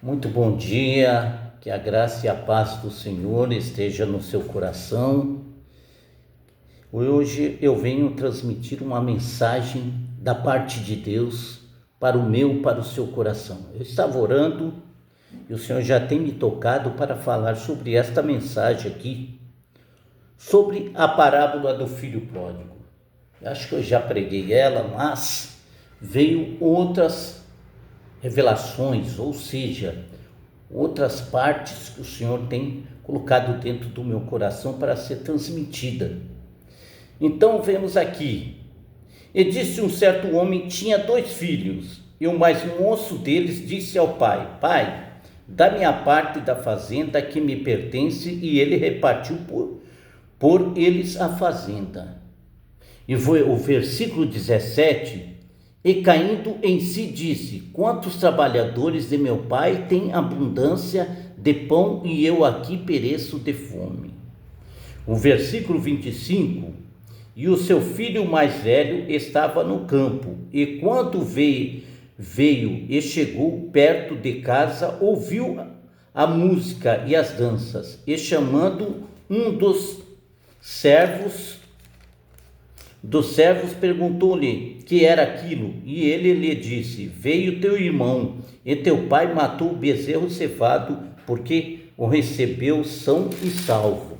Muito bom dia, que a graça e a paz do Senhor esteja no seu coração. Hoje eu venho transmitir uma mensagem da parte de Deus para o seu coração. Eu estava orando e o Senhor já tem me tocado para falar sobre esta mensagem aqui, sobre a parábola do filho pródigo. Eu acho que eu já preguei ela, mas veio outras revelações, ou seja, outras partes que o Senhor tem colocado dentro do meu coração para ser transmitida. Então vemos aqui, e disse um certo homem, tinha 2 filhos, e o mais moço deles disse ao pai: Pai, dá-me a parte da fazenda que me pertence, e ele repartiu por eles a fazenda. E foi o versículo 17, e caindo em si disse: Quantos trabalhadores de meu pai têm abundância de pão e eu aqui pereço de fome. O versículo 25, e o seu filho mais velho estava no campo, e quando veio e chegou perto de casa, ouviu a música e as danças, e chamando um dos servos perguntou-lhe que era aquilo, e ele lhe disse: Veio teu irmão, e teu pai matou o bezerro cevado, porque o recebeu são e salvo.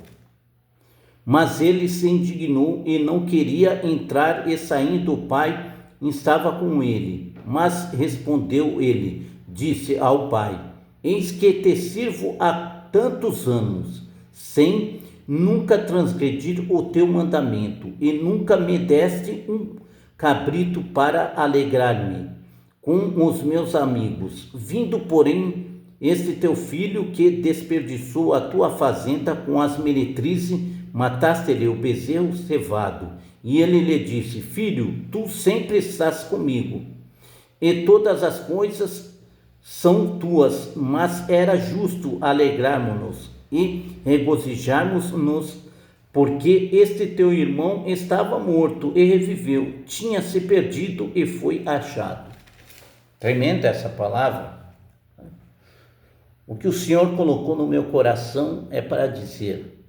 Mas ele se indignou e não queria entrar, e saindo o pai estava com ele. Mas respondeu ele, disse ao pai: Eis que te sirvo há tantos anos, sem nunca transgredir o teu mandamento, e nunca me deste um cabrito para alegrar-me com os meus amigos. Vindo, porém, este teu filho que desperdiçou a tua fazenda com as meretrizes, mataste-lhe o bezerro cevado. E ele lhe disse: Filho, tu sempre estás comigo, e todas as coisas são tuas, mas era justo alegrarmos-nos e regozijarmos-nos, porque este teu irmão estava morto e reviveu, tinha se perdido e foi achado. Tremenda essa palavra. O que o Senhor colocou no meu coração é para dizer: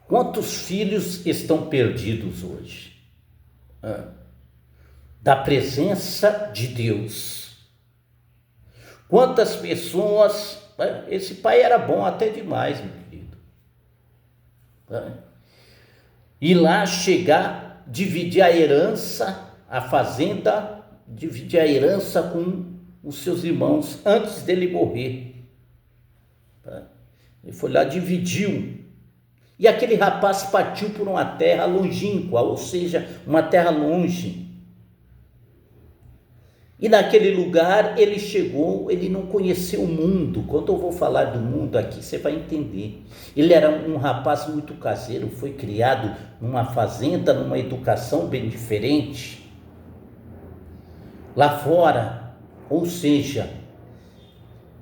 quantos filhos estão perdidos hoje da presença de Deus? Quantas pessoas... Esse pai era bom até demais, meu querido. Ir lá, chegar, dividir a herança, a fazenda, dividir a herança com os seus irmãos antes dele morrer. Ele foi lá, dividiu. E aquele rapaz partiu por uma terra longínqua, ou seja, uma terra longe. E naquele lugar ele chegou, ele não conheceu o mundo. Quando eu vou falar do mundo aqui, você vai entender. Ele era um rapaz muito caseiro, foi criado numa fazenda, numa educação bem diferente. Lá fora, ou seja,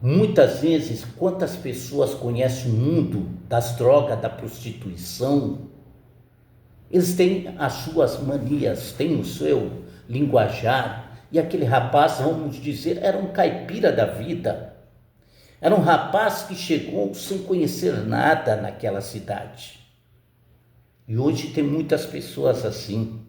muitas vezes, quantas pessoas conhecem o mundo das drogas, da prostituição? Eles têm as suas manias, têm o seu linguajar. E aquele rapaz, vamos dizer, era um caipira da vida. Era um rapaz que chegou sem conhecer nada naquela cidade. E hoje tem muitas pessoas assim,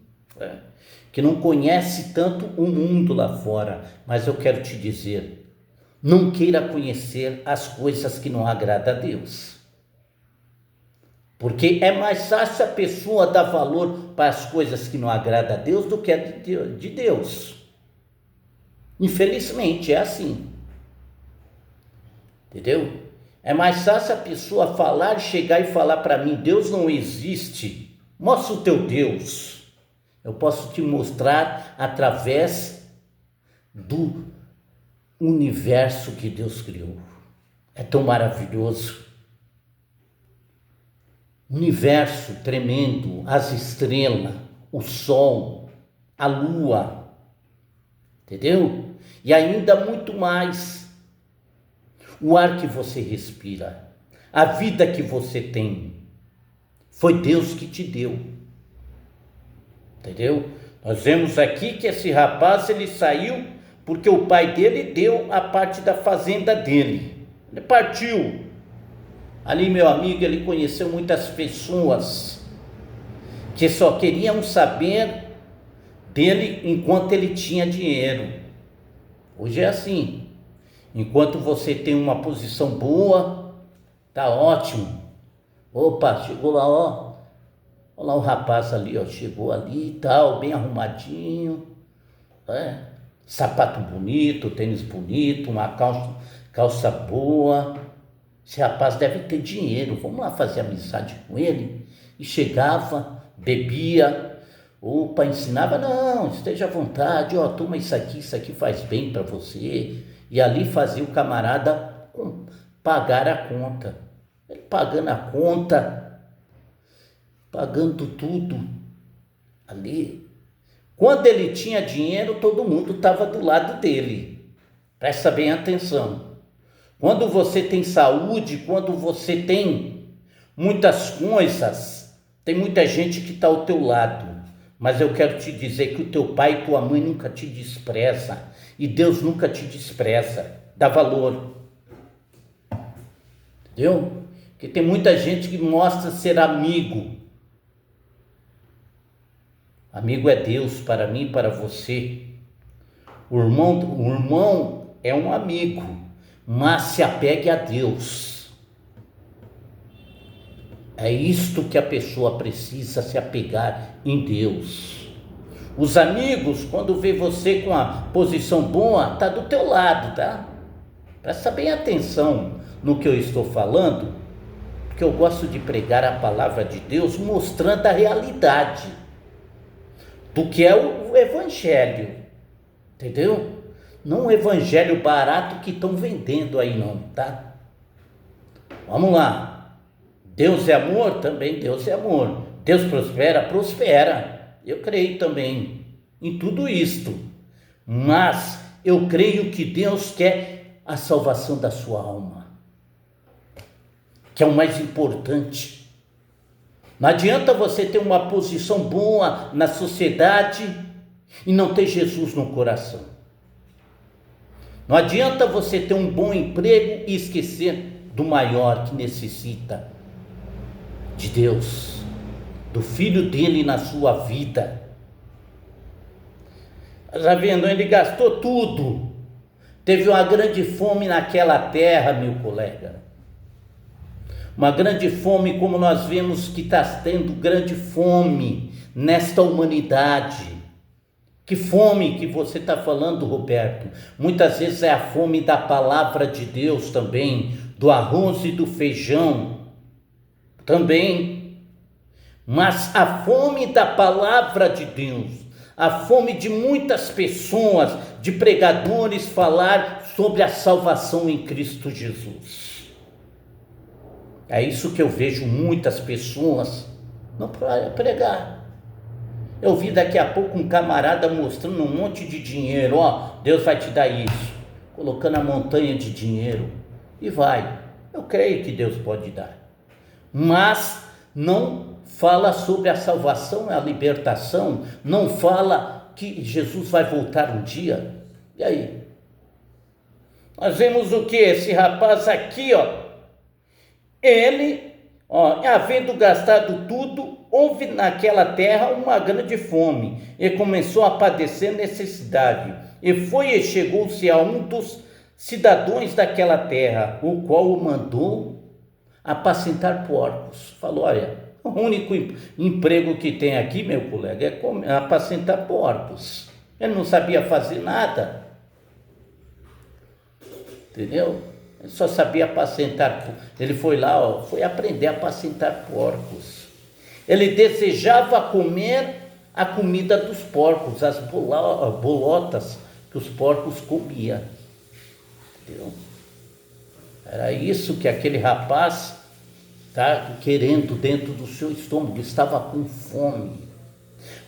que não conhecem tanto o mundo lá fora. Mas eu quero te dizer, não queira conhecer as coisas que não agradam a Deus. Porque é mais fácil a pessoa dar valor para as coisas que não agradam a Deus do que a de Deus. Infelizmente é assim, entendeu? É mais fácil a pessoa falar, chegar e falar para mim: Deus não existe, mostra o teu Deus. Eu posso te mostrar através do universo que Deus criou. É tão maravilhoso. Universo tremendo, as estrelas, o sol, a lua, entendeu? E ainda muito mais, o ar que você respira, a vida que você tem, foi Deus que te deu, entendeu? Nós vemos aqui que esse rapaz, ele saiu porque o pai dele deu a parte da fazenda dele. Ele partiu. Ali, meu amigo, ele conheceu muitas pessoas que só queriam saber dele enquanto ele tinha dinheiro. Hoje é assim. Enquanto você tem uma posição boa, tá ótimo. Opa, chegou lá, ó. Olha lá o rapaz ali, ó, chegou ali e tal, bem arrumadinho, sapato bonito, tênis bonito, uma calça boa. Esse rapaz deve ter dinheiro, vamos lá fazer amizade com ele. E chegava, bebia, opa, ensinava, não, esteja à vontade, ó, toma isso aqui faz bem para você. E ali fazia o camarada pagar a conta. Ele pagando a conta, pagando tudo ali. Quando ele tinha dinheiro, todo mundo estava do lado dele. Presta bem atenção. Quando você tem saúde, quando você tem muitas coisas, tem muita gente que está ao teu lado. Mas eu quero te dizer que o teu pai e tua mãe nunca te despreza. E Deus nunca te despreza. Dá valor. Entendeu? Porque tem muita gente que mostra ser amigo. Amigo é Deus para mim e para você. O irmão é um amigo, mas se apegue a Deus. É isto que a pessoa precisa, se apegar em Deus. Os amigos, quando vê você com a posição boa, tá do teu lado, tá? Presta bem atenção no que eu estou falando, porque eu gosto de pregar a palavra de Deus mostrando a realidade do que é o evangelho, entendeu? Não o evangelho barato que estão vendendo aí não, tá? Vamos lá. Deus é amor? Também Deus é amor. Deus prospera? Prospera. Eu creio também em tudo isto. Mas eu creio que Deus quer a salvação da sua alma, que é o mais importante. Não adianta você ter uma posição boa na sociedade e não ter Jesus no coração. Não adianta você ter um bom emprego e esquecer do maior que necessita de Deus, do Filho dele na sua vida. Já vendo, ele gastou tudo. Teve uma grande fome naquela terra, meu colega. Uma grande fome, como nós vemos que está tendo grande fome nesta humanidade. Que fome que você está falando, Roberto? Muitas vezes é a fome da palavra de Deus também, do arroz e do feijão também. Mas a fome da palavra de Deus, a fome de muitas pessoas, de pregadores falar sobre a salvação em Cristo Jesus. É isso que eu vejo muitas pessoas não pregar. Eu vi daqui a pouco um camarada mostrando um monte de dinheiro, ó, Deus vai te dar isso, colocando a montanha de dinheiro, e vai. Eu creio que Deus pode dar, mas não fala sobre a salvação, a libertação, não fala que Jesus vai voltar um dia. E aí? Nós vemos o que? Esse rapaz aqui, ó, ele, ó, havendo gastado tudo, houve naquela terra uma grande fome, e começou a padecer necessidade, e foi e chegou-se a um dos cidadãos daquela terra, o qual o mandou apacentar porcos. Falou, olha, o único emprego que tem aqui, meu colega, é apacentar porcos. Ele não sabia fazer nada, entendeu? Ele só sabia apacentar. Ele foi lá, ó, foi aprender a apacentar porcos. Ele desejava comer a comida dos porcos, as bolotas que os porcos comiam. Entendeu? Era isso que aquele rapaz está querendo dentro do seu estômago, estava com fome.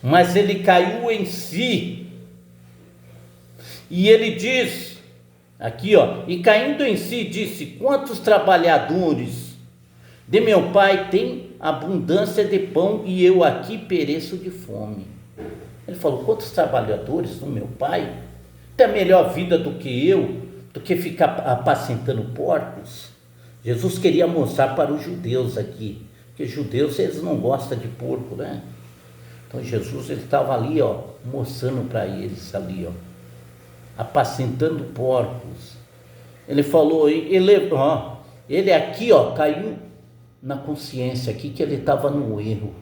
Mas ele caiu em si. E ele diz, aqui ó, e caindo em si disse, quantos trabalhadores de meu pai têm abundância de pão e eu aqui pereço de fome. Ele falou, quantos trabalhadores do meu pai tem a melhor vida do que eu, do que ficar apacentando porcos. Jesus queria mostrar para os judeus aqui, porque judeus eles não gostam de porco, né? Então Jesus ele estava ali, ó, mostrando para eles ali, ó, apacentando porcos. Ele falou, ele aqui, ó, caiu na consciência aqui que ele estava no erro.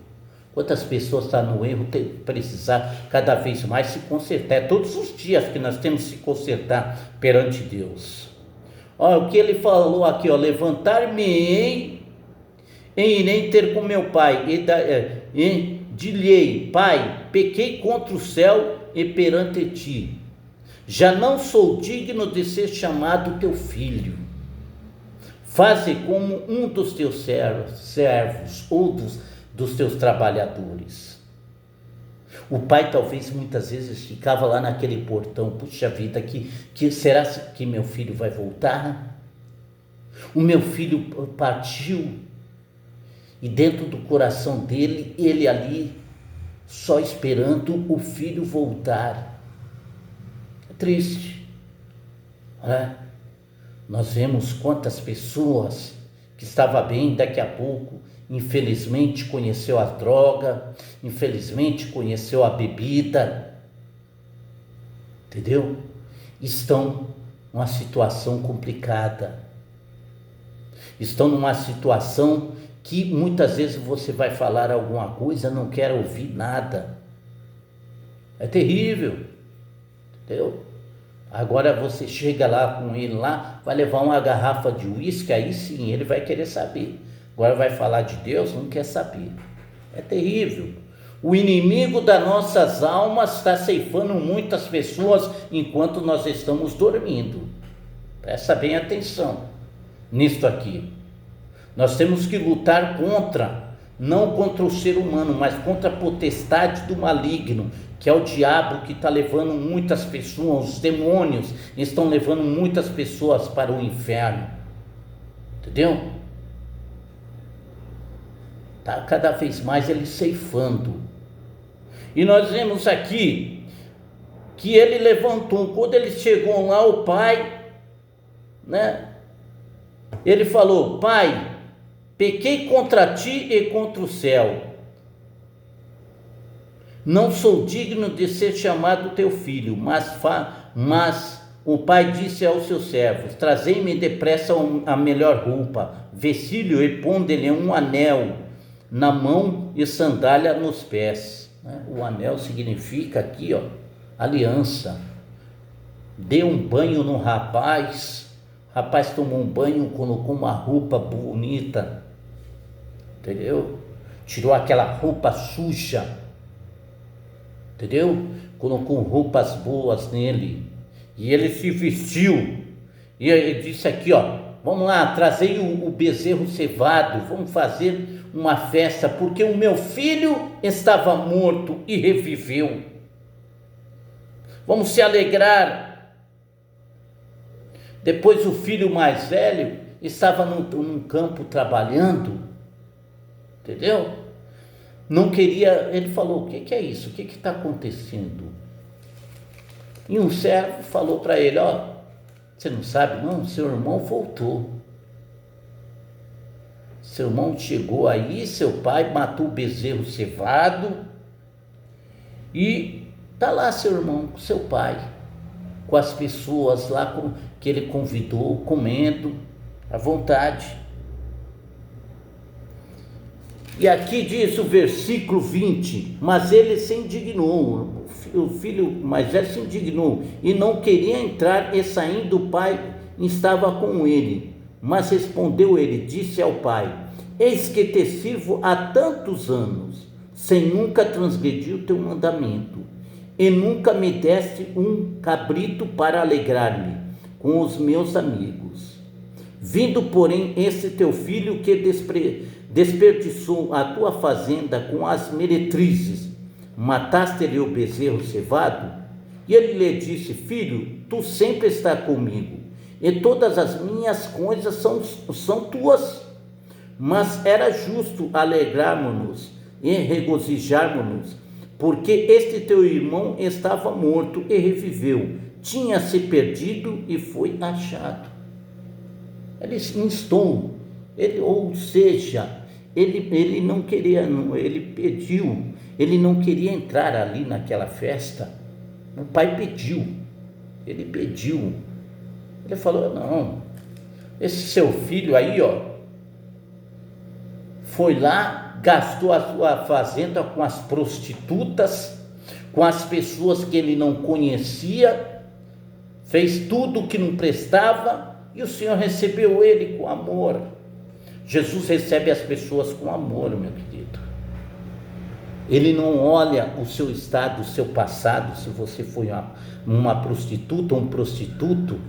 Quantas pessoas estão no erro, tem que precisar cada vez mais se consertar. É todos os dias que nós temos que se consertar perante Deus. Olha o que ele falou aqui, ó, levantar-me-ei e irei ter com meu pai, e dir-lhe-ei, pai, pequei contra o céu e perante ti, já não sou digno de ser chamado teu filho, faze como um dos teus servos ou dos teus trabalhadores. O pai talvez muitas vezes ficava lá naquele portão, puxa vida, que será que meu filho vai voltar? O meu filho partiu, e dentro do coração dele, ele ali, só esperando o filho voltar. É triste, né? Nós vemos quantas pessoas que estavam bem, daqui a pouco, infelizmente conheceu a droga, infelizmente conheceu a bebida, entendeu? Estão numa situação complicada, estão numa situação que muitas vezes você vai falar alguma coisa, não quer ouvir nada, é terrível, entendeu? Agora você chega lá com ele lá, vai levar uma garrafa de uísque, aí sim ele vai querer saber. Agora vai falar de Deus, não quer saber. É terrível. O inimigo das nossas almas está ceifando muitas pessoas enquanto nós estamos dormindo. Presta bem atenção nisto aqui. Nós temos que lutar não contra o ser humano, mas contra a potestade do maligno, que é o diabo que está levando muitas pessoas, os demônios estão levando muitas pessoas para o inferno. Entendeu? Está cada vez mais ele ceifando. E nós vemos aqui que ele levantou, quando ele chegou lá, o pai, né? Ele falou, pai, pequei contra ti e contra o céu, não sou digno de ser chamado teu filho, mas o pai disse aos seus servos, trazei-me depressa a melhor roupa, vestiu-lhe e ponde-lhe um anel na mão e sandália nos pés. O anel significa aqui, ó, aliança. Deu um banho no rapaz, o rapaz tomou um banho, colocou uma roupa bonita, entendeu? Tirou aquela roupa suja, entendeu? Colocou roupas boas nele, e ele se vestiu, e ele disse aqui, ó, vamos lá, trazei o bezerro cevado, vamos fazer uma festa, porque o meu filho estava morto e reviveu. Vamos se alegrar. Depois o filho mais velho estava num campo trabalhando, entendeu? Não queria, ele falou, o que é isso? O que está acontecendo? E um servo falou para ele, ó, você não sabe não, seu irmão voltou. Seu irmão chegou aí, seu pai matou o bezerro cevado e está lá seu irmão com seu pai, com as pessoas lá que ele convidou, comendo à vontade. E aqui diz o versículo 20, mas ele se indignou, o filho mais velho se indignou e não queria entrar, e saindo o pai estava com ele. Mas respondeu ele, disse ao pai, eis que te sirvo há tantos anos, sem nunca transgredir o teu mandamento, e nunca me deste um cabrito para alegrar-me com os meus amigos. Vindo, porém, esse teu filho que desperdiçou a tua fazenda com as meretrizes, mataste-lhe o bezerro cevado? E ele lhe disse, filho, tu sempre estás comigo, e todas as minhas coisas são tuas. Mas era justo alegrarmos-nos e regozijarmos-nos, porque este teu irmão estava morto e reviveu, tinha se perdido e foi achado. Ele instou, ou seja, ele não queria, ele pediu, ele não queria entrar ali naquela festa. O pai pediu, ele pediu. Ele falou: não, esse seu filho aí, foi lá, gastou a sua fazenda com as prostitutas, com as pessoas que ele não conhecia, fez tudo que não prestava, e o Senhor recebeu ele com amor. Jesus recebe as pessoas com amor, meu querido. Ele não olha o seu estado, o seu passado. Se você foi uma prostituta ou um prostituto,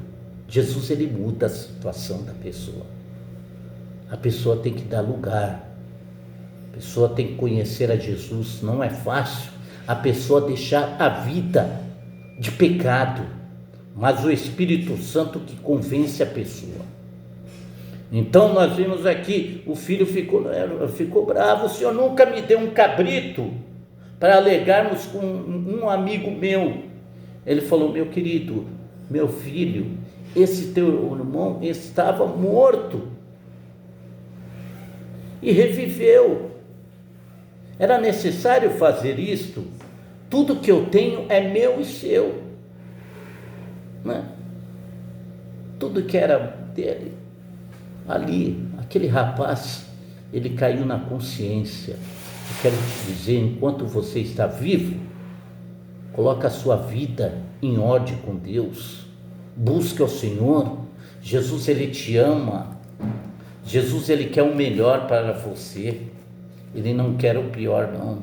Jesus, ele muda a situação da pessoa. A pessoa tem que dar lugar, a pessoa tem que conhecer a Jesus. Não é fácil a pessoa deixar a vida de pecado, mas o Espírito Santo que convence a pessoa. Então nós vimos aqui, o filho ficou bravo: o Senhor nunca me deu um cabrito para alegarmos com um amigo meu. Ele falou: meu querido, meu filho, esse teu irmão estava morto e reviveu. Era necessário fazer isto. Tudo que eu tenho é meu e seu, né? Tudo que era dele. Ali, aquele rapaz, ele caiu na consciência. Eu quero te dizer, enquanto você está vivo, coloca a sua vida em ordem com Deus, busca o Senhor. Jesus, ele te ama. Jesus, ele quer o melhor para você, ele não quer o pior, não,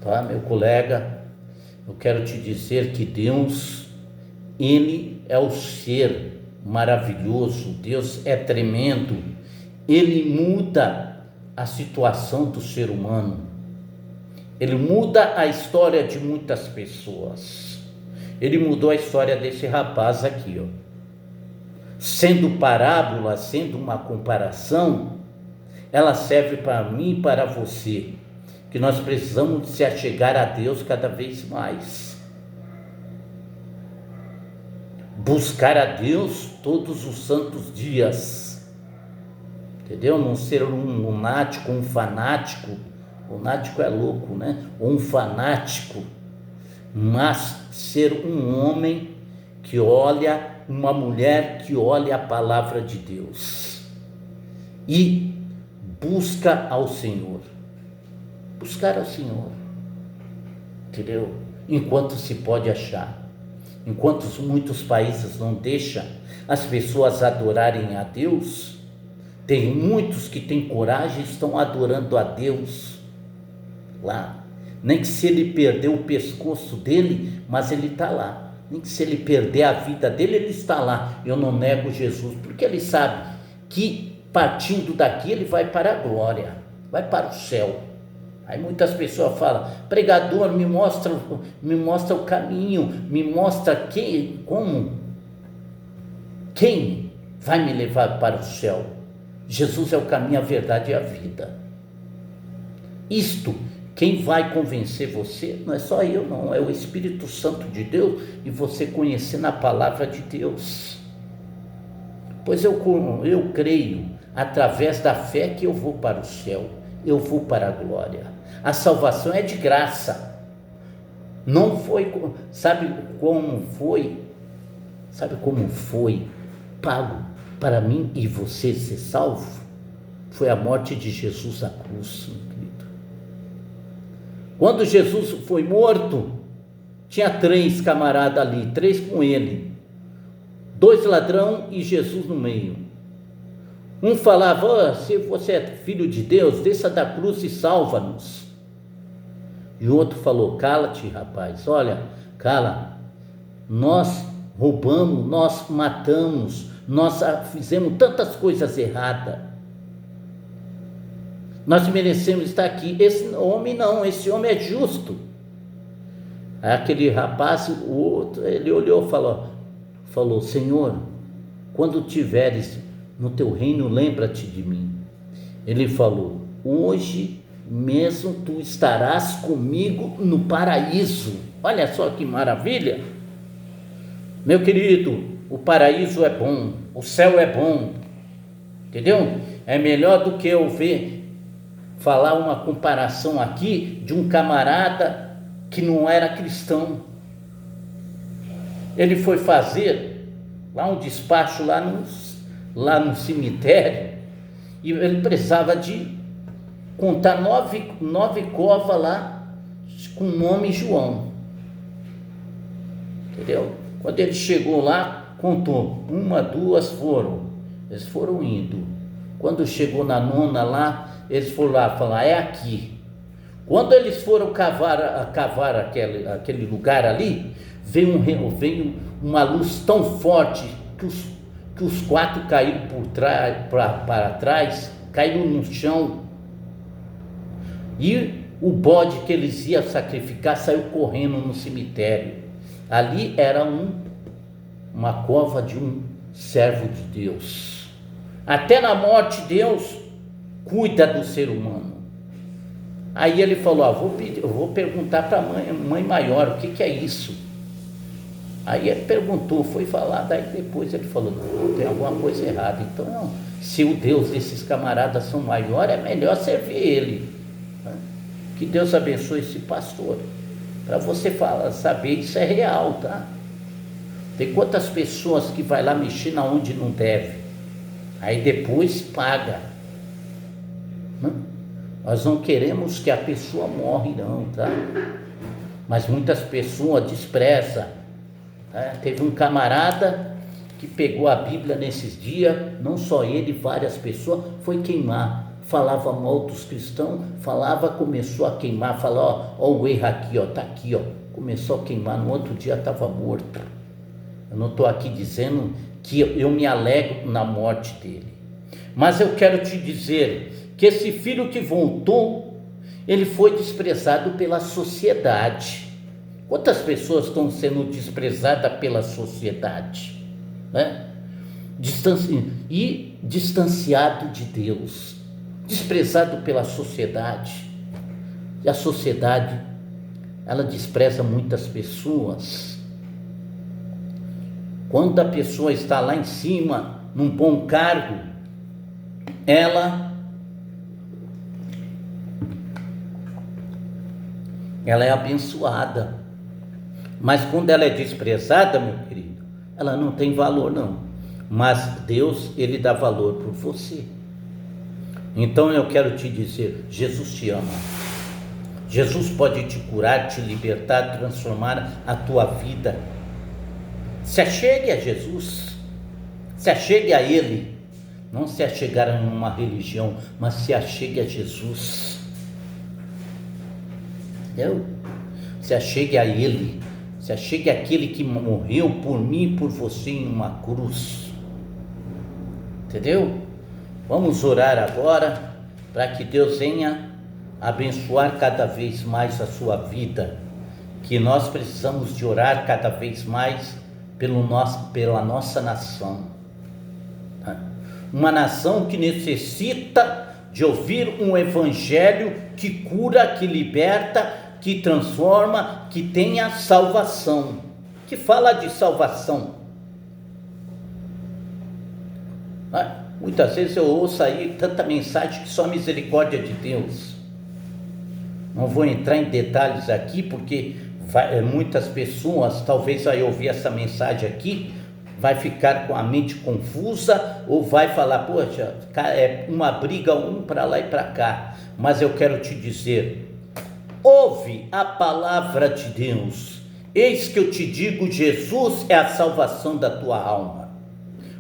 tá, meu colega? Eu quero te dizer que Deus, ele é o ser maravilhoso, Deus é tremendo, ele muda a situação do ser humano, ele muda a história de muitas pessoas. Ele mudou a história desse rapaz aqui, sendo parábola, sendo uma comparação, ela serve para mim e para você, que nós precisamos se achegar a Deus cada vez mais, buscar a Deus todos os santos dias, entendeu? Não ser um lunático, um fanático. Lunático é louco, né? Ou um fanático, mas ser um homem que olha, uma mulher que olha a palavra de Deus e busca ao Senhor. Buscar ao Senhor, entendeu? Enquanto se pode achar. Enquanto muitos países não deixam as pessoas adorarem a Deus, tem muitos que têm coragem e estão adorando a Deus lá. Nem que se ele perder o pescoço dele, mas ele está lá. Nem que se ele perder a vida dele, ele está lá. Eu não nego Jesus, porque ele sabe que partindo daqui ele vai para a glória, vai para o céu. Aí muitas pessoas falam: pregador, me mostra o caminho, me mostra como, quem vai me levar para o céu. Jesus é o caminho, a verdade e a vida. Isto, quem vai convencer você, não é só eu não, é o Espírito Santo de Deus, e você conhecendo a palavra de Deus. Pois eu creio, através da fé, que eu vou para o céu, eu vou para a glória. A salvação é de graça. Não foi, sabe como foi pago para mim e você ser salvo? Foi a morte de Jesus na cruz, meu querido. Quando Jesus foi morto, tinha 3 camaradas ali, 3 com ele, 2 ladrão e Jesus no meio. Um falava: se você é filho de Deus, desça da cruz e salva-nos. E o outro falou: cala-te, rapaz, olha, cala, nós roubamos, nós matamos, nós fizemos tantas coisas erradas, nós merecemos estar aqui. Esse homem não, esse homem é justo. Aí aquele rapaz, o outro, ele olhou e falou: Senhor, quando tiveres no teu reino, lembra-te de mim. Ele falou: hoje mesmo tu estarás comigo no paraíso. Olha só que maravilha. Meu querido, o paraíso é bom, o céu é bom, entendeu? É melhor do que eu ver falar uma comparação aqui de um camarada que não era cristão. Ele foi fazer lá um despacho lá no cemitério e ele precisava de contar nove covas lá com o nome João, entendeu? Quando ele chegou lá, contou, uma, duas eles foram indo. Quando chegou na nona lá, eles foram lá falar, é aqui. Quando eles foram cavar aquele lugar ali, veio uma luz tão forte que os quatro caíram para trás, caíram no chão. E o bode que eles iam sacrificar saiu correndo no cemitério. Ali era uma cova de um servo de Deus. Até na morte Deus cuida do ser humano. Aí ele falou, eu vou perguntar para a mãe maior, o que é isso? Aí ele perguntou, foi falar, daí depois ele falou, não, tem alguma coisa errada. Então, não, se o Deus desses camaradas são maior, é melhor servir ele. Que Deus abençoe esse pastor. Para você saber, isso é real, tá? Tem quantas pessoas que vai lá mexer na onde não deve, aí depois paga. Nós não queremos que a pessoa morra não, tá? Mas muitas pessoas desprezam, tá? Teve um camarada que pegou a Bíblia nesses dias, não só ele, várias pessoas, foi queimar, falava mal dos cristãos, começou a queimar, falou, ó o erro aqui, ó, tá aqui, ó, começou a queimar, no outro dia estava morto. Eu não estou aqui dizendo que eu me alegro na morte dele, mas eu quero te dizer que esse filho que voltou, ele foi desprezado pela sociedade. Quantas pessoas estão sendo desprezadas pela sociedade, né? Distanciado de Deus, desprezado pela sociedade. E a sociedade, ela despreza muitas pessoas. Quando a pessoa está lá em cima, num bom cargo, ela é abençoada. Mas quando ela é desprezada, meu querido, ela não tem valor não. Mas Deus, ele dá valor por você. Então eu quero te dizer, Jesus te ama. Jesus pode te curar, te libertar, transformar a tua vida. Se achegue a Jesus, se achegue a Ele, não se achegar a uma religião, mas se achegue a Jesus, entendeu? Se achegue a Ele, se achegue àquele que morreu por mim e por você em uma cruz, entendeu? Vamos orar agora, para que Deus venha abençoar cada vez mais a sua vida, que nós precisamos de orar cada vez mais pela nossa nação, uma nação que necessita de ouvir um evangelho que cura, que liberta, que transforma, que tenha salvação, que fala de salvação. Muitas vezes eu ouço aí tanta mensagem que só a misericórdia de Deus. Não vou entrar em detalhes aqui, porque muitas pessoas talvez vai ouvir essa mensagem aqui, vai ficar com a mente confusa, ou vai falar, poxa, é uma briga um para lá e para cá. Mas eu quero te dizer, ouve a palavra de Deus. Eis que eu te digo, Jesus é a salvação da tua alma.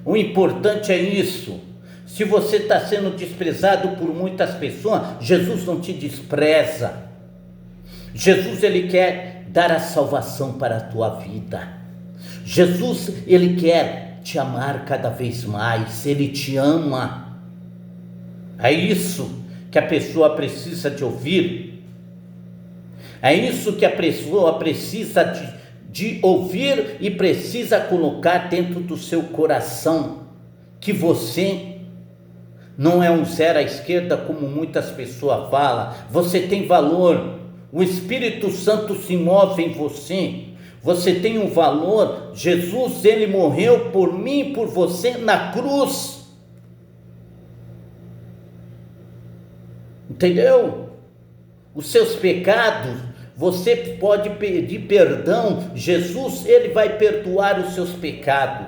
O importante é isso. Se você está sendo desprezado por muitas pessoas, Jesus não te despreza. Jesus, ele quer dar a salvação para a tua vida. Jesus, ele quer te amar cada vez mais. Ele te ama. É isso que a pessoa precisa de ouvir. É isso que a pessoa precisa de ouvir e precisa colocar dentro do seu coração, que você não é um zero à esquerda como muitas pessoas falam. Você tem valor. O Espírito Santo se move em você. Você tem um valor. Jesus, ele morreu por mim e por você na cruz. Entendeu? Os seus pecados, você pode pedir perdão. Jesus, ele vai perdoar os seus pecados.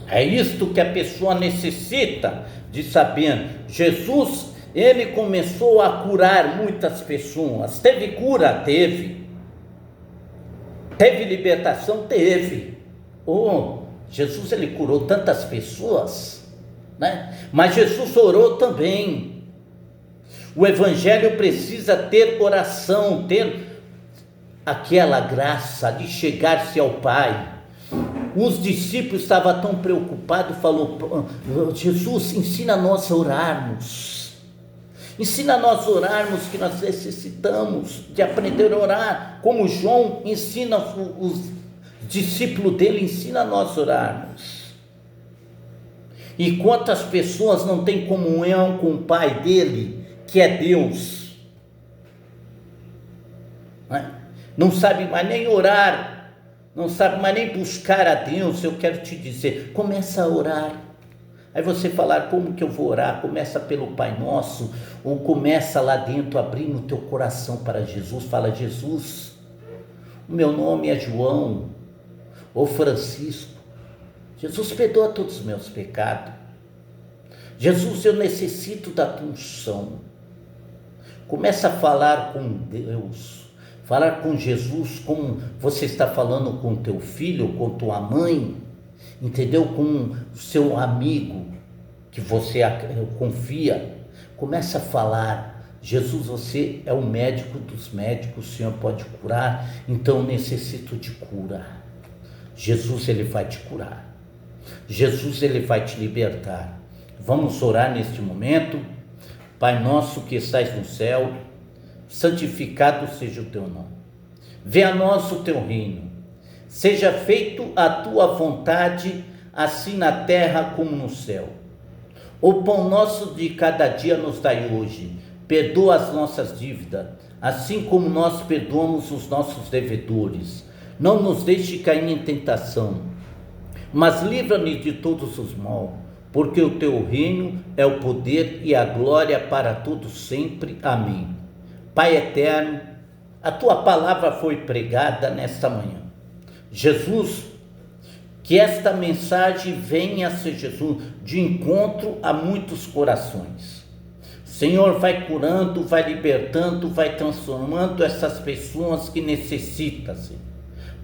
É isto que a pessoa necessita de saber. Jesus, ele começou a curar muitas pessoas. Teve cura? Teve. Teve libertação? Teve. Jesus, ele curou tantas pessoas, né? Mas Jesus orou também. O evangelho precisa ter oração, ter aquela graça de chegar-se ao Pai. Os discípulos estavam tão preocupados, falou: Jesus, ensina nós a orarmos. Ensina nós a orarmos, que nós necessitamos de aprender a orar. Como João ensina os discípulos dele, ensina nós a orarmos. E quantas pessoas não têm comunhão com o Pai dele, que é Deus? Não sabe mais nem orar. Não sabe mais nem buscar a Deus. Eu quero te dizer, começa a orar. Aí você falar: como que eu vou orar? Começa pelo Pai Nosso, ou começa lá dentro, abrindo o teu coração para Jesus. Fala: Jesus, o meu nome é João, ou Francisco. Jesus, perdoa todos os meus pecados. Jesus, eu necessito da tua unção. Começa a falar com Deus. Falar com Jesus como você está falando com teu filho, com tua mãe, entendeu? Com o seu amigo que você confia. Começa a falar: Jesus, você é o médico dos médicos, o Senhor pode curar, então eu necessito de cura. Jesus, ele vai te curar. Jesus, ele vai te libertar. Vamos orar neste momento. Pai nosso que estais no céu, santificado seja o teu nome. Venha a nós o teu reino. Seja feito a tua vontade, assim na terra como no céu. O pão nosso de cada dia nos dai hoje. Perdoa as nossas dívidas, assim como nós perdoamos os nossos devedores. Não nos deixe cair em tentação, mas livra-nos de todos os mal, porque o teu reino é o poder e a glória para todos sempre. Amém. Pai eterno, a tua palavra foi pregada nesta manhã. Jesus, que esta mensagem venha, Senhor Jesus, de encontro a muitos corações. Senhor, vai curando, vai libertando, vai transformando essas pessoas que necessitam, Senhor.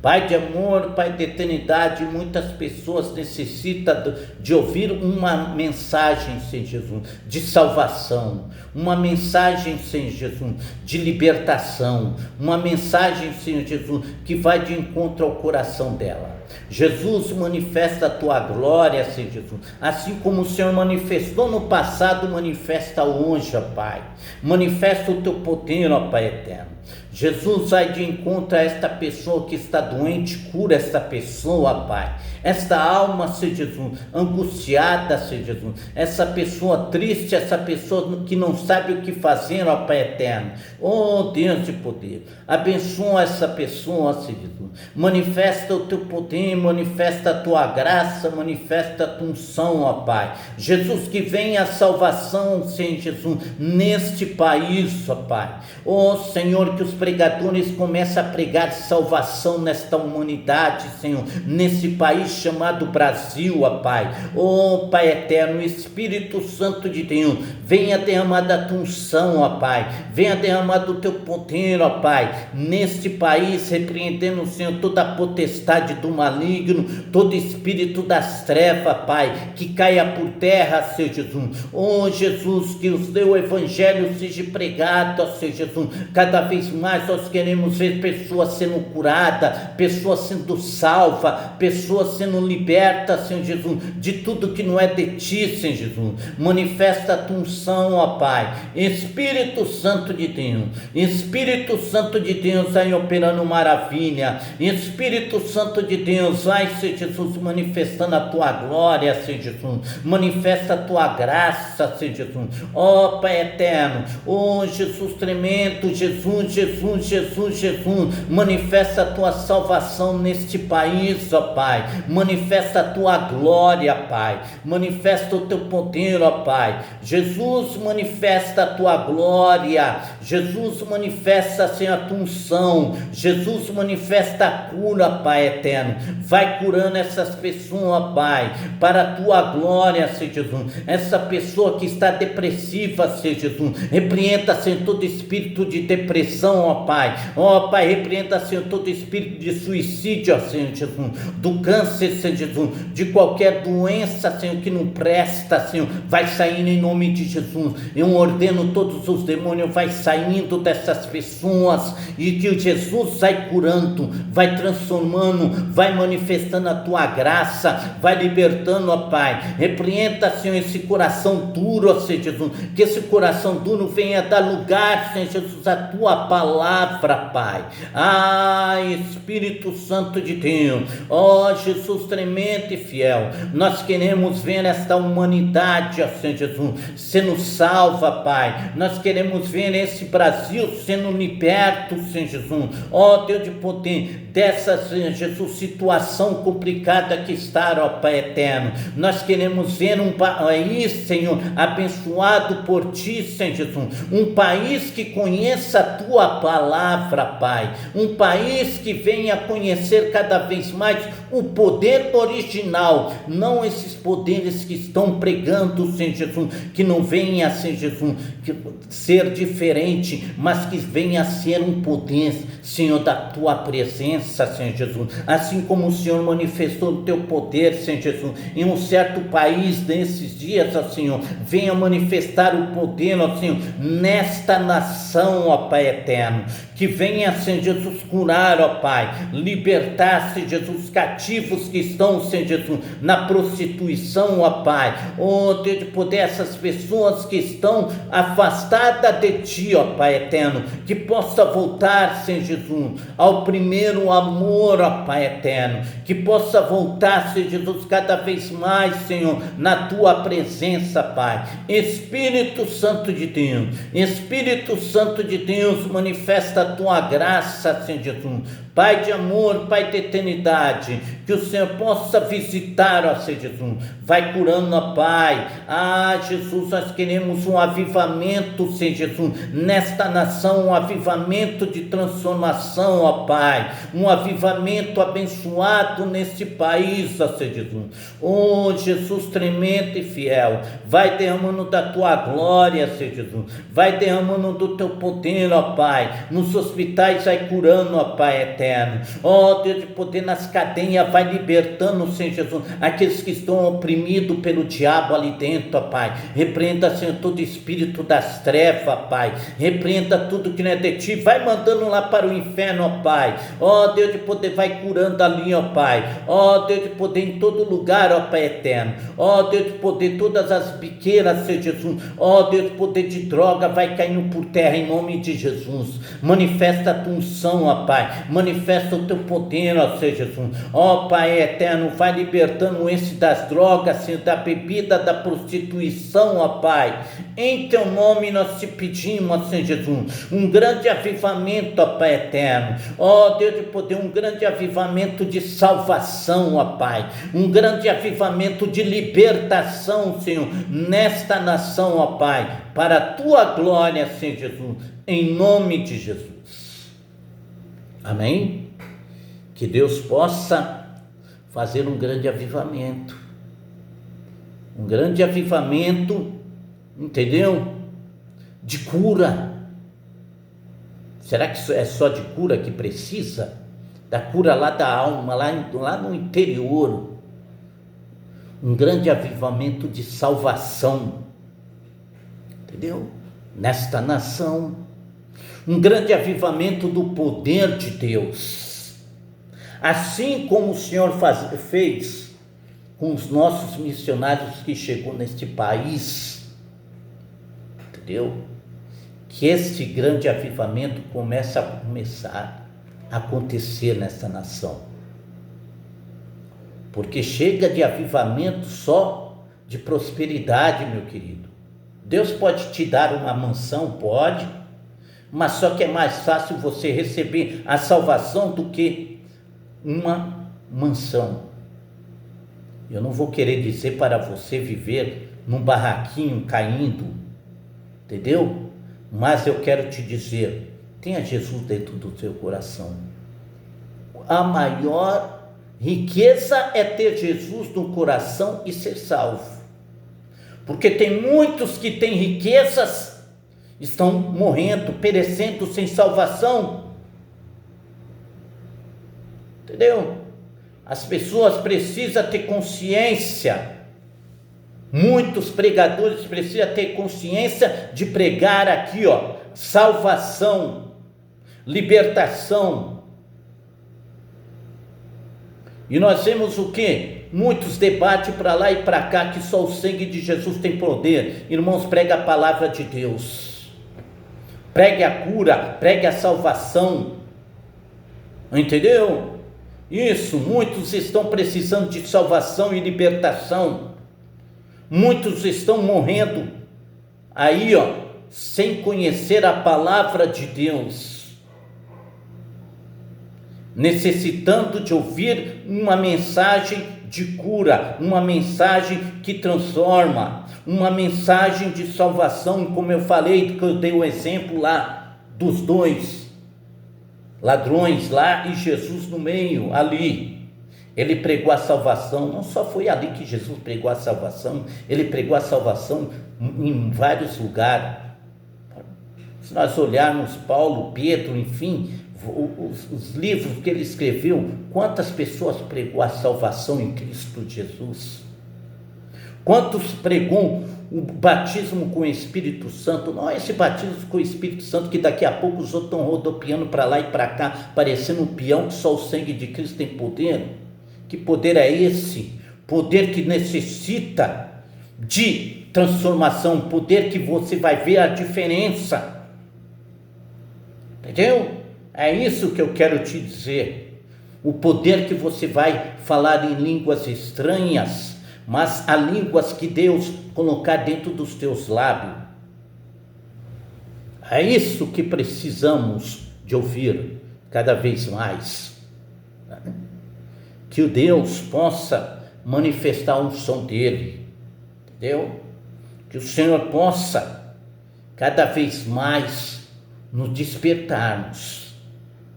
Pai de amor, Pai de eternidade, muitas pessoas necessitam de ouvir uma mensagem, Senhor Jesus, de salvação, uma mensagem, Senhor Jesus, de libertação, uma mensagem, Senhor Jesus, que vai de encontro ao coração dela. Jesus, manifesta a tua glória, Senhor Jesus, assim como o Senhor manifestou no passado, manifesta hoje, ó Pai, manifesta o teu poder, ó Pai eterno. Jesus, vai de encontro a esta pessoa que está doente, cura esta pessoa, Pai. Esta alma, Senhor Jesus, angustiada, Senhor Jesus, essa pessoa triste, essa pessoa que não sabe o que fazer, ó Pai eterno. Oh Deus de poder, abençoa essa pessoa, Senhor Jesus. Manifesta o teu poder, manifesta a tua graça, manifesta a tua unção, ó Pai. Jesus, que venha a salvação, Senhor Jesus, neste país, ó Pai. Oh Senhor, que os pregadores comecem a pregar salvação nesta humanidade, Senhor, nesse país chamado Brasil, ó Pai. Oh Pai eterno, Espírito Santo de Deus, venha derramar da tua unção, ó Pai. Venha derramar do teu poder, ó Pai, neste país, repreendendo, Senhor, toda a potestade do maligno, todo espírito das trevas, Pai, que caia por terra, Senhor Jesus. Oh Jesus, que o teu evangelho seja pregado, ó Senhor Jesus. Cada vez mais nós queremos ver pessoas sendo curadas, pessoas sendo salvas, pessoas sendo libertas, Senhor Jesus, de tudo que não é de ti, Senhor Jesus. Manifesta a tua unção, ó Pai. Espírito Santo de Deus, Espírito Santo de Deus, vai operando maravilha. Espírito Santo de Deus, vai, Senhor Jesus, manifestando a tua glória, Senhor Jesus. Manifesta a tua graça, Senhor Jesus. Ó Pai eterno, ó Jesus tremendo, Jesus, Jesus, Jesus, Jesus, manifesta a tua salvação neste país, ó Pai, manifesta a tua glória, Pai, manifesta o teu poder, ó Pai, Jesus, manifesta a tua glória, Jesus, manifesta, Senhor, a tua unção, Jesus, manifesta a cura, Pai eterno, vai curando essas pessoas, ó Pai, para a tua glória, Senhor Jesus, essa pessoa que está depressiva, Senhor Jesus, repreenda, Senhor, todo espírito de depressão, ó Pai, repreenda, Senhor, todo espírito de suicídio, ó Senhor Jesus, do câncer, Senhor Jesus, de qualquer doença, Senhor, que não presta, Senhor, vai saindo em nome de Jesus. Eu ordeno todos os demônios, vai saindo dessas pessoas, e que Jesus vai curando, vai transformando, vai manifestando a tua graça, vai libertando, ó Pai. Repreenda, Senhor, esse coração duro, ó Senhor Jesus, que esse coração duro venha dar lugar, Senhor Jesus, à tua palavra, Pai. Espírito Santo de Deus, ó Jesus tremendo e fiel, nós queremos ver esta humanidade, ó Senhor Jesus, sendo salva, Pai. Nós queremos ver esse Brasil sendo liberto, Senhor Jesus, ó Deus de poder, dessa, Senhor Jesus, situação complicada que está, ó Pai eterno. Nós queremos ver um país, Senhor, abençoado por Ti, Senhor Jesus, um país que conheça a Tua palavra, Pai, um país que venha conhecer cada vez mais o poder original, não esses poderes que estão pregando, Senhor Jesus, que não venha, Senhor Jesus, ser diferente, mas que venha a ser um poder, Senhor, da Tua presença, Senhor Jesus, assim como o Senhor manifestou o Teu poder, Senhor Jesus, em um certo país nesses dias, ó Senhor, venha manifestar o poder, ó Senhor, nesta nação, ó Pai eterno, que venha, Senhor Jesus, curar, ó Pai, libertar, Senhor Jesus, cativos que estão, Senhor Jesus, na prostituição, ó Pai, Deus de poder, essas pessoas que estão afastadas de Ti, ó Pai eterno, que possa voltar, Senhor Jesus, ao primeiro amor, ó Pai eterno, que possa voltar, Senhor Jesus, cada vez mais, Senhor, na Tua presença, Pai. Espírito Santo de Deus, Espírito Santo de Deus, manifesta a Tua graça, Senhor Jesus, Pai de amor, Pai de eternidade, que o Senhor possa visitar, ó Senhor Jesus, vai curando, ó Pai. Jesus, nós queremos um avivamento, Senhor Jesus, nesta nação, um avivamento de transformação, ó Pai, um avivamento abençoado neste país, ó Senhor Jesus. Jesus tremendo e fiel, vai derramando da Tua glória, Senhor Jesus, vai derramando do Teu poder, ó Pai, nos hospitais vai curando, ó Pai eterno, Deus de poder, nas cadeias vai libertando, Senhor Jesus, aqueles que estão oprimidos pelo diabo ali dentro, ó Pai. Repreenda, Senhor, todo espírito das trevas, Pai, repreenda tudo que não é de Ti, vai mandando lá para o inferno, ó Pai. Deus de poder, vai curando ali, ó Pai. Deus de poder, em todo lugar, ó Pai eterno. Deus de poder, todas as biqueiras, Senhor Jesus, Deus de poder, de droga vai caindo por terra em nome de Jesus. Manifesta a Tua unção, ó Pai, manifesta o Teu poder, ó Senhor Jesus, ó Pai eterno, vai libertando esse das drogas, Senhor, da bebida, da prostituição, ó Pai. Em Teu nome nós Te pedimos, ó Senhor Jesus, um grande avivamento, ó Pai eterno, Deus de poder, um grande avivamento de salvação, ó Pai, um grande avivamento de libertação, Senhor, nesta nação, ó Pai, para a Tua glória, Senhor Jesus, em nome de Jesus. Amém? Que Deus possa fazer um grande avivamento, entendeu? De cura. Será que é só de cura que precisa? Da cura lá da alma, lá no interior. Um grande avivamento de salvação, entendeu? Nesta nação. Um grande avivamento do poder de Deus, assim como o Senhor fez com os nossos missionários que chegou neste país, entendeu? Que este grande avivamento comece a acontecer nessa nação, porque chega de avivamento só de prosperidade, meu querido. Deus pode te dar uma mansão, pode, Mas só que é mais fácil você receber a salvação do que uma mansão. Eu não vou querer dizer para você viver num barraquinho caindo, entendeu? Mas eu quero te dizer, tenha Jesus dentro do seu coração. A maior riqueza é ter Jesus no coração e ser salvo. Porque tem muitos que têm riquezas, estão morrendo, perecendo sem salvação. Entendeu? As pessoas precisam ter consciência. Muitos pregadores precisam ter consciência de pregar aqui, salvação, libertação. E nós vemos o quê? Muitos debatem para lá e para cá que só o sangue de Jesus tem poder. Irmãos, pregue a palavra de Deus. Pregue a cura, pregue a salvação. Entendeu? Isso, muitos estão precisando de salvação e libertação. Muitos estão morrendo aí, sem conhecer a palavra de Deus, necessitando de ouvir uma mensagem de cura, uma mensagem que transforma, uma mensagem de salvação, como eu falei, que eu dei o exemplo lá dos 2 ladrões lá e Jesus no meio, ali. Ele pregou a salvação, não só foi ali que Jesus pregou a salvação, ele pregou a salvação em vários lugares. Se nós olharmos Paulo, Pedro, enfim, os livros que ele escreveu, quantas pessoas pregou a salvação em Cristo Jesus? Quantos pregou o batismo com o Espírito Santo? Não é esse batismo com o Espírito Santo que daqui a pouco os outros estão rodopiando para lá e para cá, parecendo um peão, que só o sangue de Cristo tem poder. Que poder é esse? Poder que necessita de transformação, poder que você vai ver a diferença. Entendeu? É isso que eu quero te dizer. O poder que você vai falar em línguas estranhas, mas há línguas que Deus colocar dentro dos teus lábios. É isso que precisamos de ouvir cada vez mais. Que o Deus possa manifestar a unção dele, entendeu? Que o Senhor possa cada vez mais nos despertarmos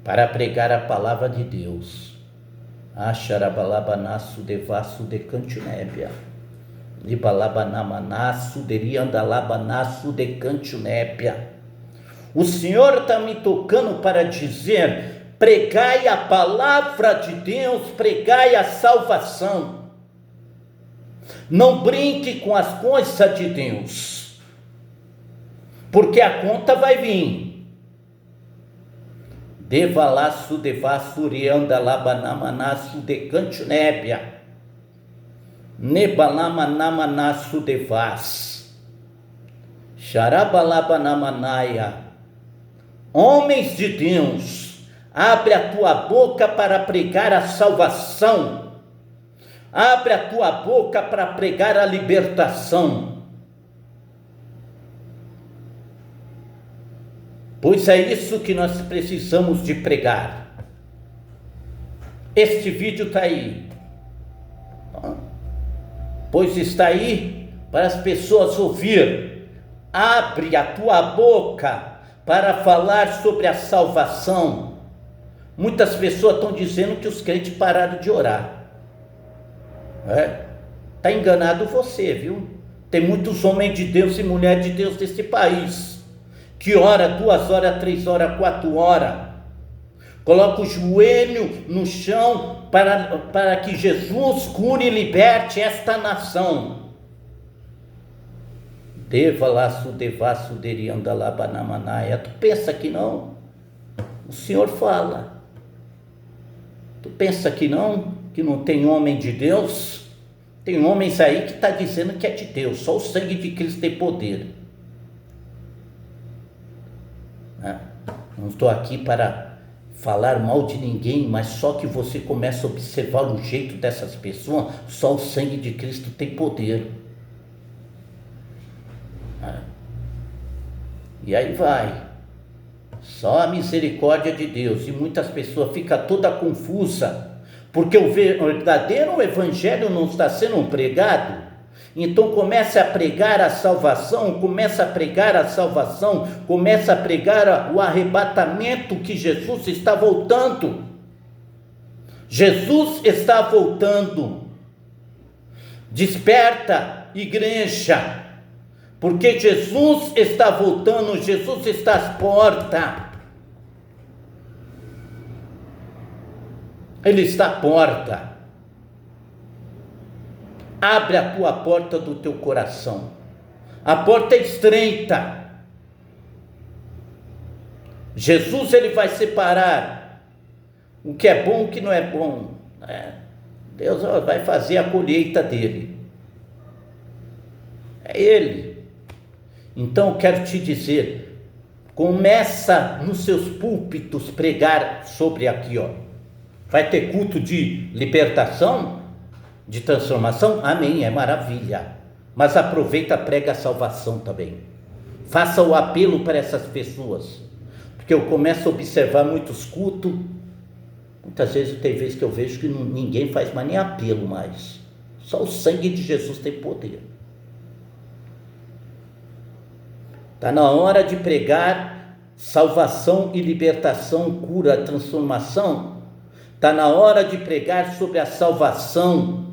para pregar a palavra de Deus. Acharabalabanassu devasso de cantunébia, libalabanamanasso deriandalabanassu de cantunébia. O Senhor está me tocando para dizer: pregai a palavra de Deus, pregai a salvação. Não brinque com as coisas de Deus, porque a conta vai vir. Devalaço devassurianda labanamanaço de cantunébia, nebalamanamanaço devas, xarabalabanamanaya. Homens de Deus, abre a tua boca para pregar a salvação, abre a tua boca para pregar a libertação, pois é isso que nós precisamos de pregar. Este vídeo está aí, pois está aí para as pessoas ouvir. Abre a tua boca para falar sobre a salvação. Muitas pessoas estão dizendo que os crentes pararam de orar. Está enganado você, viu? Tem muitos homens de Deus e mulheres de Deus desse país que ora 2 horas, 3 horas, 4 horas, coloca o joelho no chão para que Jesus cure e liberte esta nação. Devalaço devasso deriandalabanamanaia. Tu pensa que não? O Senhor fala. Tu pensa que não tem homem de Deus? Tem homens aí que está dizendo que é de Deus, só o sangue de Cristo tem poder. Não estou aqui para falar mal de ninguém, mas só que você começa a observar o jeito dessas pessoas, só o sangue de Cristo tem poder. E aí vai. Só a misericórdia de Deus. E muitas pessoas ficam toda confusa, porque o verdadeiro evangelho não está sendo pregado. Então começa a pregar a salvação, começa a pregar o arrebatamento, que Jesus está voltando. Jesus está voltando. Desperta, igreja, porque Jesus está voltando, Jesus está às portas. Ele está à porta. Abre a tua porta do teu coração. A porta é estreita. Jesus, ele vai separar o que é bom e o que não é bom. Deus vai fazer a colheita dele. É ele. Então, quero te dizer, começa nos seus púlpitos pregar sobre aqui, ó. Vai ter culto de libertação, de transformação? Amém, é maravilha. Mas aproveita, prega a salvação também. Faça o apelo para essas pessoas. Porque eu começo a observar muitos cultos. Muitas vezes tem vezes que eu vejo que ninguém faz mais nem apelo mais. Só o sangue de Jesus tem poder. Está na hora de pregar salvação e libertação, cura, transformação. Está na hora de pregar sobre a salvação.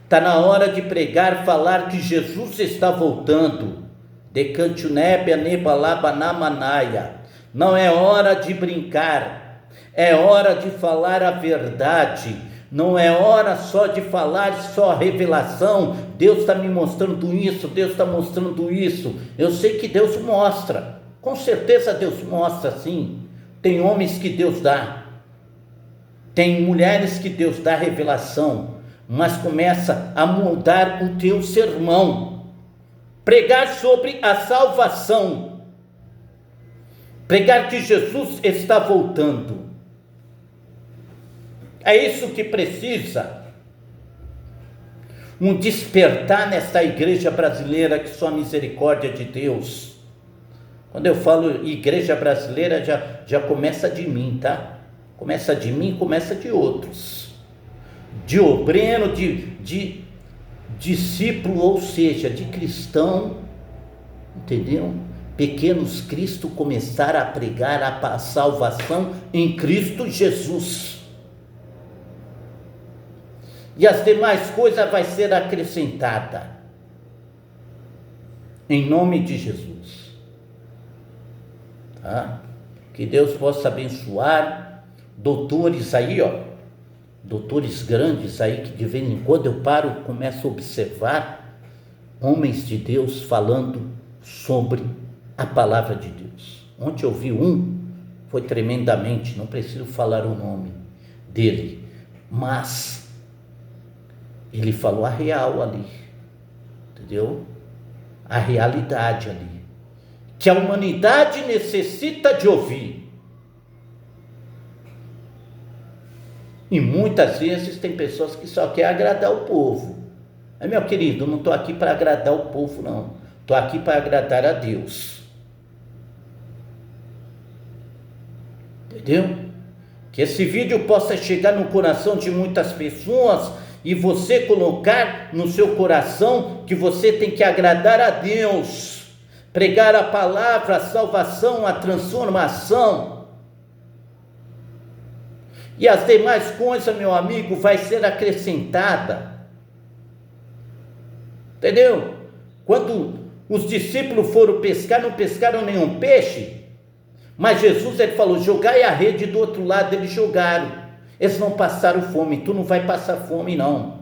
Está na hora de pregar, falar que Jesus está voltando. Decantunébia nebalabanamanaia. Não é hora de brincar. É hora de falar a verdade. Não é hora só de falar só revelação. Deus está me mostrando isso, Deus está mostrando isso. Eu sei que Deus mostra. Com certeza Deus mostra, sim. Tem homens que Deus dá. Tem mulheres que Deus dá revelação. Mas começa a mudar o teu sermão. Pregar sobre a salvação. Pregar que Jesus está voltando. É isso que precisa. Um despertar nesta igreja brasileira, que só a misericórdia de Deus. Quando eu falo igreja brasileira, já começa de mim, tá? Começa de mim, começa de outros. De obreiro, de discípulo, ou seja, de cristão, entendeu? Pequenos Cristo começaram a pregar a salvação em Cristo Jesus. E as demais coisas vai ser acrescentada. Em nome de Jesus. Tá? Que Deus possa abençoar doutores aí, ó. Doutores grandes aí, que de vez em quando eu paro e começo a observar homens de Deus falando sobre a palavra de Deus. Ontem eu vi foi tremendamente, não preciso falar o nome dele, mas ele falou a real ali, entendeu? A realidade ali, que a humanidade necessita de ouvir. E muitas vezes tem pessoas que só querem agradar o povo. Mas, meu querido, eu não estou aqui para agradar o povo, não. Estou aqui para agradar a Deus. Entendeu? Que esse vídeo possa chegar no coração de muitas pessoas e você colocar no seu coração que você tem que agradar a Deus. Pregar a palavra, a salvação, a transformação. E as demais coisas, meu amigo, vai ser acrescentada. Entendeu? Quando os discípulos foram pescar, não pescaram nenhum peixe. Mas Jesus, ele falou, jogai a rede do outro lado. Eles jogaram. Eles não passaram fome. Tu não vai passar fome, não.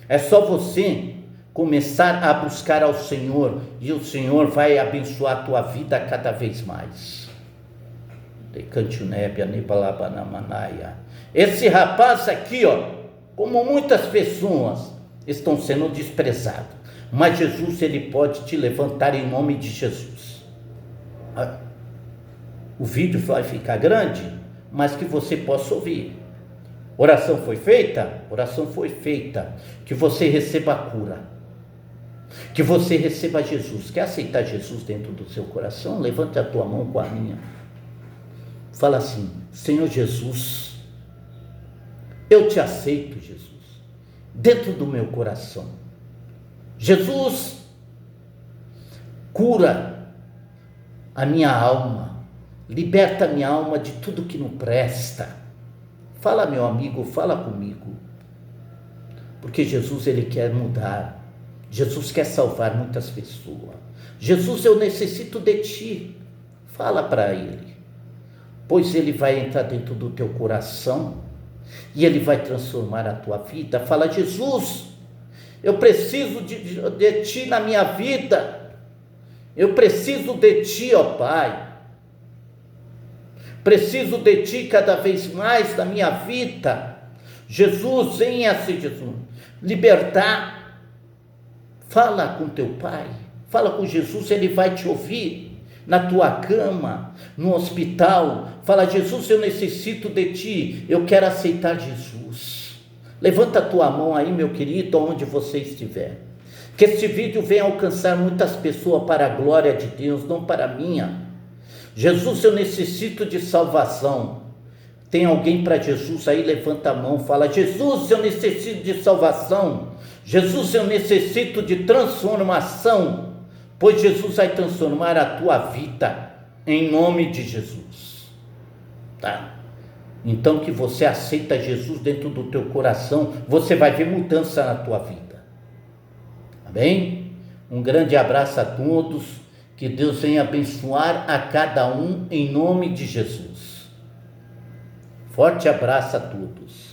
É só você começar a buscar ao Senhor. E o Senhor vai abençoar a tua vida cada vez mais. Decantunébia nebalabanamanaia. Esse rapaz aqui, ó, como muitas pessoas, estão sendo desprezados. Mas Jesus, ele pode te levantar em nome de Jesus. O vídeo vai ficar grande, mas que você possa ouvir. Oração foi feita? Oração foi feita. Que você receba a cura. Que você receba Jesus. Quer aceitar Jesus dentro do seu coração? Levante a tua mão com a minha. Fala assim: Senhor Jesus, eu te aceito, Jesus, dentro do meu coração. Jesus, cura a minha alma, liberta a minha alma de tudo que não presta. Fala, meu amigo, fala comigo, porque Jesus, ele quer mudar. Jesus quer salvar muitas pessoas. Jesus, eu necessito de ti. Fala para ele, pois ele vai entrar dentro do teu coração e ele vai transformar a tua vida. Fala: Jesus, eu preciso de ti na minha vida. Eu preciso de ti, ó Pai. Preciso de ti cada vez mais na minha vida. Jesus, venha, Jesus, libertar. Fala com teu Pai, fala com Jesus, ele vai te ouvir na tua cama, no hospital. Fala: Jesus, eu necessito de ti, eu quero aceitar Jesus. Levanta a tua mão aí, meu querido, onde você estiver. Que este vídeo venha alcançar muitas pessoas para a glória de Deus, não para a minha. Jesus, eu necessito de salvação. Tem alguém para Jesus aí? Levanta a mão, fala: Jesus, eu necessito de salvação. Jesus, eu necessito de transformação, pois Jesus vai transformar a tua vida, em nome de Jesus, tá? Então, que você aceita Jesus dentro do teu coração, você vai ver mudança na tua vida, amém? Um grande abraço a todos, que Deus venha abençoar a cada um, em nome de Jesus. Forte abraço a todos.